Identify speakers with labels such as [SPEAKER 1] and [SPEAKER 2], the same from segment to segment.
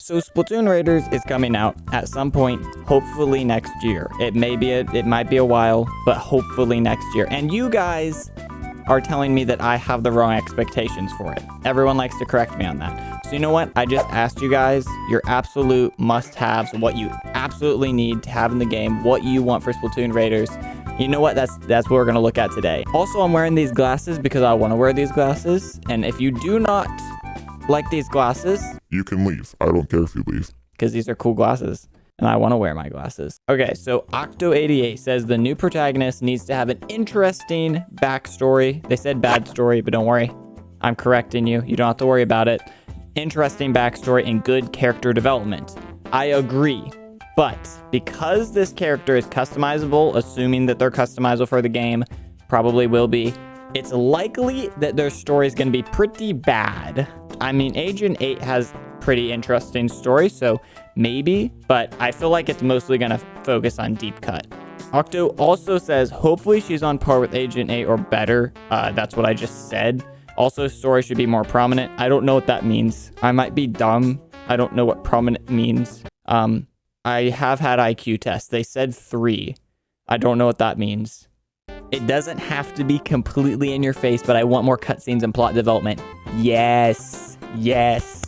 [SPEAKER 1] So Splatoon Raiders is coming out at some point, hopefully next year. It might be a while, but hopefully next year. And you guys are telling me that I have the wrong expectations for it. Everyone likes to correct me on that. So you know what? I just asked you guys your absolute must-haves, what you absolutely need to have in the game, what you want for Splatoon Raiders. You know what? That's what we're gonna look at today. Also, I'm wearing these glasses because I want to wear these glasses. And if you do not like these glasses,
[SPEAKER 2] you can leave. I don't care if you leave.
[SPEAKER 1] Because these are cool glasses. And I want to wear my glasses. Okay, so Octo88 says the new protagonist needs to have an interesting backstory. They said bad story, but don't worry. I'm correcting you. You don't have to worry about it. Interesting backstory and good character development. I agree. But because this character is customizable, assuming that they're customizable for the game, probably will be, it's likely that their story is going to be pretty bad. I mean, Agent 8 has pretty interesting story, so maybe, but I feel like it's mostly going to focus on deep cut. Octo also says hopefully she's on par with Agent 8 or better. That's what I just said. Also, story should be more prominent. I don't know what that means. I might be dumb. I don't know what prominent means. I have had IQ tests. They said 3. I don't know what that means. It doesn't have to be completely in your face, but I want more cutscenes and plot development. Yes. Yes.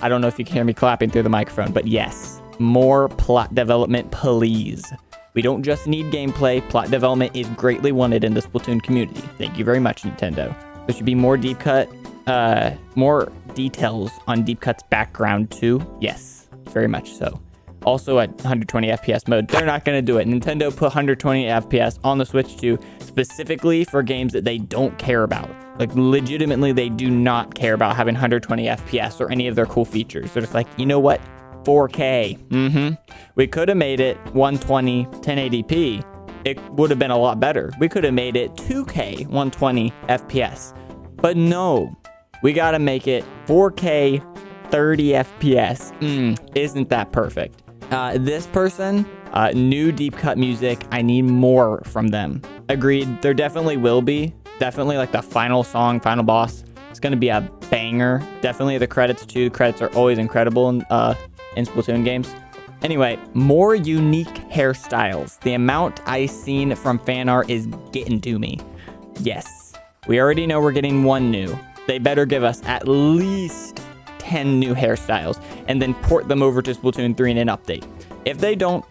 [SPEAKER 1] I don't know if you can hear me clapping through the microphone, but yes. More plot development, please. We don't just need gameplay. Plot development is greatly wanted in the Splatoon community. Thank you very much, Nintendo. There should be more deep cut, more details on Deep Cut's background too. Yes, very much so. Also at 120 FPS mode. They're not going to do it. Nintendo put 120 FPS on the Switch 2 specifically for games that they don't care about. Like, legitimately, they do not care about having 120 FPS or any of their cool features. They're just like, you know what? 4K. We could have made it 120, 1080p. It would have been a lot better. We could have made it 2K, 120 FPS. But no, we got to make it 4K, 30 FPS. Isn't that perfect? This person, new deep cut music. I need more from them. Agreed. There definitely will be. Definitely like the final song, final boss. It's going to be a banger. Definitely the credits too. Credits are always incredible in Splatoon games. Anyway, more unique hairstyles. The amount I've seen from fan art is getting to me. Yes. We already know we're getting 1 new. They better give us at least 10 new hairstyles and then port them over to Splatoon 3 in an update. If they don't,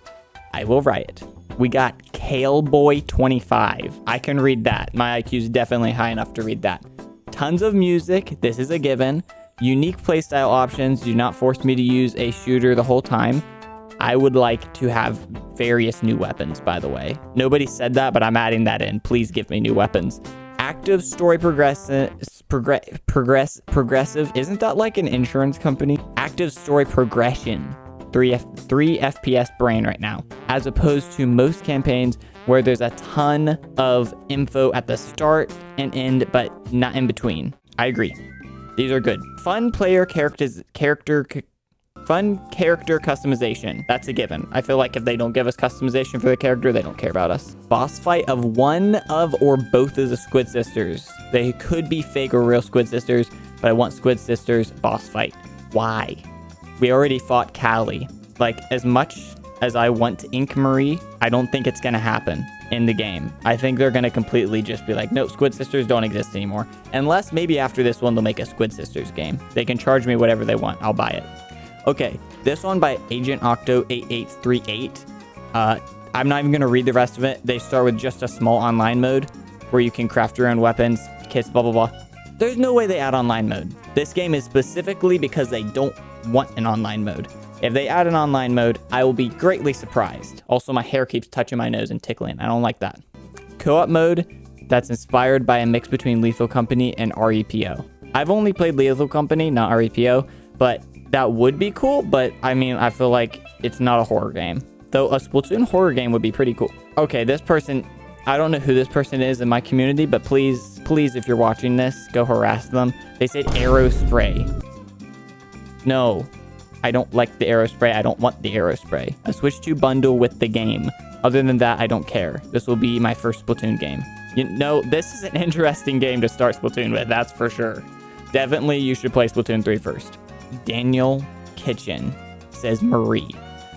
[SPEAKER 1] I will riot. We got Kaleboy25. I can read that. My IQ is definitely high enough to read that. Tons of music. This is a given. Unique playstyle options. Do not force me to use a shooter the whole time. I would like to have various new weapons, by the way. Nobody said that, but I'm adding that in. Please give me new weapons. Active story progressive. Isn't that like an insurance company? Active story progression. 3 FPS brain right now, as opposed to most campaigns where there's a ton of info at the start and end, but not in between. I agree. These are good. Fun character customization. That's a given. I feel like if they don't give us customization for the character, they don't care about us. Boss fight of one of or both of the Squid Sisters. They could be fake or real Squid Sisters, but I want Squid Sisters boss fight. Why? We already fought Callie. Like, as much as I want Ink Marie, I don't think it's going to happen in the game. I think they're going to completely just be like, no, Squid Sisters don't exist anymore. Unless maybe after this one, they'll make a Squid Sisters game. They can charge me whatever they want. I'll buy it. Okay, this one by Agent Octo 8838. I'm not even going to read the rest of it. They start with just a small online mode where you can craft your own weapons, kits, blah, blah, blah. There's no way they add online mode. This game is specifically because they don't want an online mode. If they add an online mode, I will be greatly surprised. Also, my hair keeps touching my nose and tickling. I don't like that. Co-op mode that's inspired by a mix between Lethal Company and REPO. I've only played Lethal Company, not REPO, but that would be cool. But I mean, I feel like it's not a horror game. Though a Splatoon horror game would be pretty cool. Okay, this person, I don't know who this person is in my community, but please, if you're watching this, go harass them. They said arrow spray. No, I don't like the arrow spray. I don't want the arrow spray. A Switch 2 bundle with the game. Other than that, I don't care. This will be my first Splatoon game. You know, this is an interesting game to start Splatoon with, that's for sure. Definitely, you should play Splatoon 3 first. Daniel kitchen, says Marie.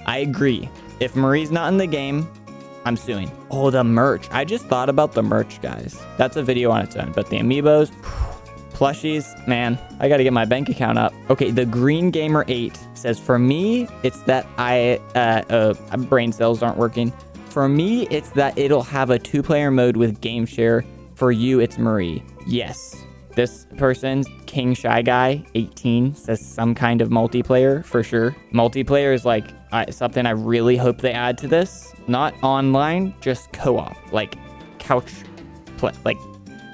[SPEAKER 1] I agree. If Marie's not in the game, I'm suing. Oh, the merch. I just thought about the merch, guys. That's a video on its own. But the amiibos, plushies, man, I gotta get my bank account up. Okay, the Green Gamer 8 says, for me, it's that brain cells aren't working. For me, it's that it'll have a 2-player mode with game share. For you, it's Marie. Yes. This person's King Shy Guy 18 says some kind of multiplayer for sure. Multiplayer is like something I really hope they add to this. Not online, just co-op, like couch play, like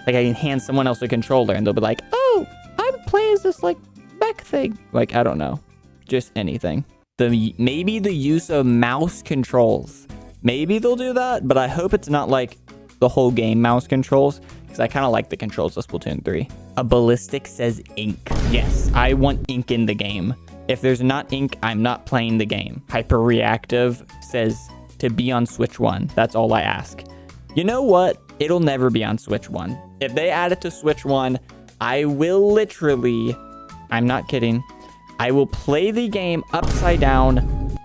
[SPEAKER 1] I can hand someone else a controller and they'll be like, oh, I'm playing this like mech thing. Like, I don't know, just anything. Maybe the use of mouse controls. Maybe they'll do that, but I hope it's not like the whole game mouse controls, because I kind of like the controls of Splatoon 3. A Ballistic says ink. Yes, I want ink in the game. If there's not ink, I'm not playing the game. Hyperreactive says to be on Switch 1. That's all I ask. You know what? It'll never be on Switch 1. If they add it to Switch 1, I will literally, I'm not kidding, I will play the game upside down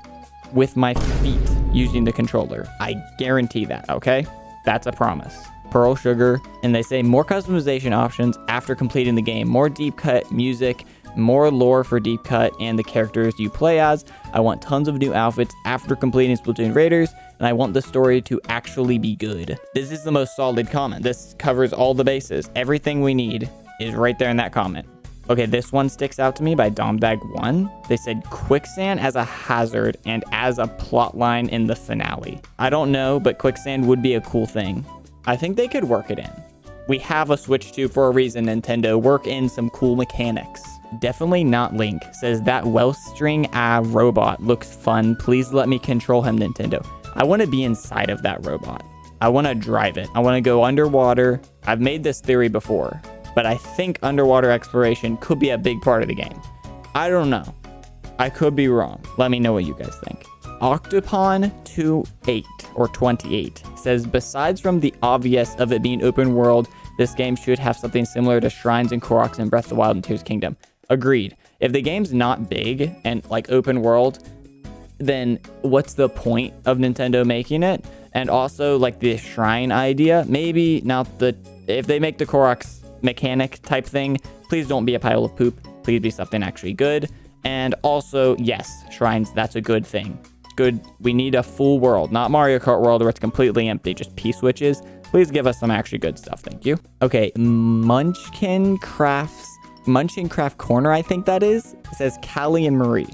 [SPEAKER 1] with my feet using the controller. I guarantee that, okay? That's a promise. Pearl Sugar, and they say more customization options after completing the game, more deep cut music, more lore for deep cut and the characters you play as. I want tons of new outfits after completing Splatoon Raiders, and I want the story to actually be good. This is the most solid comment. This covers all the bases. Everything we need is right there in that comment. Okay, this one sticks out to me by Domdag1. They said quicksand as a hazard and as a plot line in the finale. I don't know, but quicksand would be a cool thing. I think they could work it in. We have a Switch 2 for a reason, Nintendo. Work in some cool mechanics. Definitely not Link. Says that Wellstring robot looks fun. Please let me control him, Nintendo. I want to be inside of that robot. I want to drive it. I want to go underwater. I've made this theory before, but I think underwater exploration could be a big part of the game. I don't know. I could be wrong. Let me know what you guys think. Octopon28 or 28 says, besides from the obvious of it being open world, this game should have something similar to Shrines and Koroks in Breath of the Wild and Tears Kingdom. Agreed. If the game's not big and like open world, then what's the point of Nintendo making it? And also like the shrine idea, maybe not if they make the Koroks mechanic type thing, please don't be a pile of poop. Please be something actually good. And also, yes, shrines, that's a good thing. Good. We need a full world, not Mario Kart world where it's completely empty, just P-switches. Please give us some actually good stuff. Thank you. Okay, Munchkin Craft Corner, I think that is. It says Callie and Marie.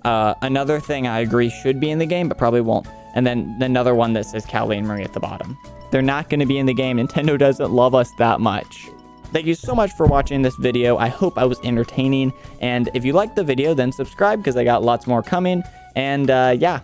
[SPEAKER 1] Another thing I agree should be in the game, but probably won't. And then another one that says Callie and Marie at the bottom. They're not going to be in the game. Nintendo doesn't love us that much. Thank you so much for watching this video. I hope I was entertaining. And if you liked the video, then subscribe because I got lots more coming. And yeah.